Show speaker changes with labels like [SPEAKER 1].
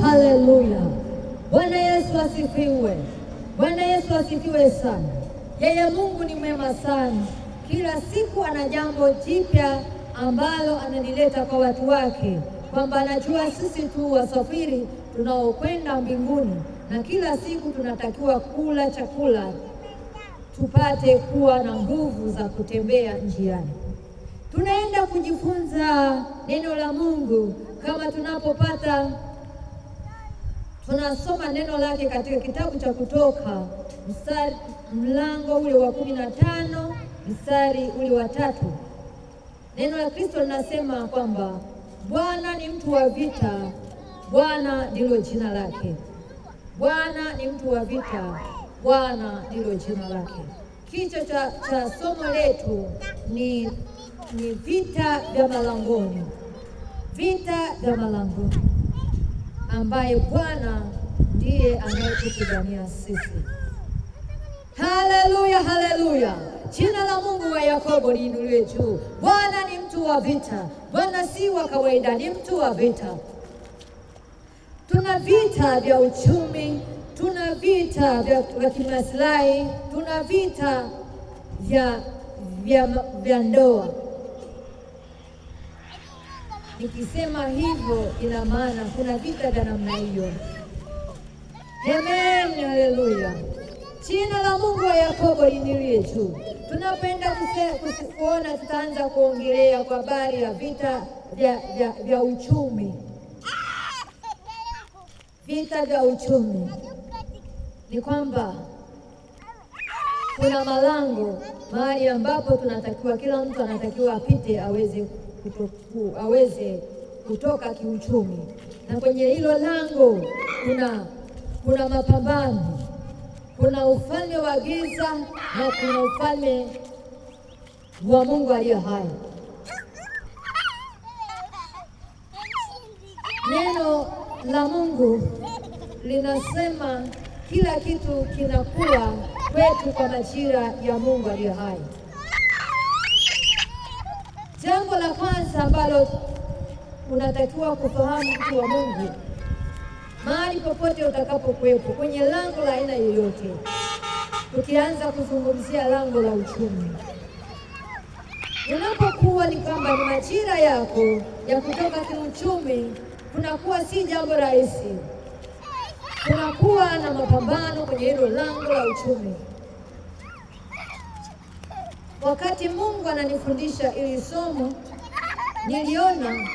[SPEAKER 1] haleluya. Bwana Yesu asifiwe. Bwana Yesu asifiwe sana. Yeye Mungu ni mwema sana. Kila siku ana jambo jipya ambalo analileta kwa watu wake, kwamba anajua sisi tu wasafiri tunaokwenda mbinguni, na kila siku tunatakiwa kula chakula tupate kuwa na nguvu za kutembea njiani. Tunaenda kujifunza neno la Mungu kama tunasoma neno lake katika kitabu cha Kutoka mlango ule wa 15 mstari ule wa 3. Neno la Kristo linasema kwamba Bwana ni mtu wa vita, Bwana ndilo jina lake. Bwana ni mtu wa vita, Bwana ndilo jina lake. Kichwa cha somo letu ni vita vya malangoni. Vita vya malangoni, ambaye Bwana ndiye anayetupigania sisi. Haleluya, haleluya. Jina la Mungu wa Yakobo liinuliwe juu. Bwana ni mtu wa vita. Bwana si wa kawaida, ni mtu wa vita. Tuna vita vya uchumi, tuna vita vya kimaslahi, tuna vita vya ndoa. Nikisema hivyo ina maana kuna vita vya namna hiyo. Amen, haleluya. Jina la Mungu wa Yakobo liinuliwe juu. Tunapenda kuona, tutaanza kuongelea kwa habari ya vita vya uchumi. Vita vya uchumi ni kwamba kuna malango mahali ambapo tunatakiwa, kila mtu anatakiwa apite aweze kutoka kiuchumi, na kwenye hilo lango kuna mapambano. Kuna ufalme wa giza na kuna ufalme wa Mungu aliye hai. Neno la Mungu linasema kila kitu kinakuwa kwetu kwa majira ya Mungu aliye hai. Jambo la kwanza ambalo unatakiwa kufahamu, mtu wa Mungu, mahali popote utakapokuwepo, kwenye lango la aina yoyote, tukianza kuzungumzia lango la uchumi, unapokuwa ni kwamba ni majira yako ya kutoka kiuchumi, kunakuwa si jambo rahisi. Kunakuwa na mapambano kwenye hilo lango la uchumi. Wakati Mungu ananifundisha ili somo, niliona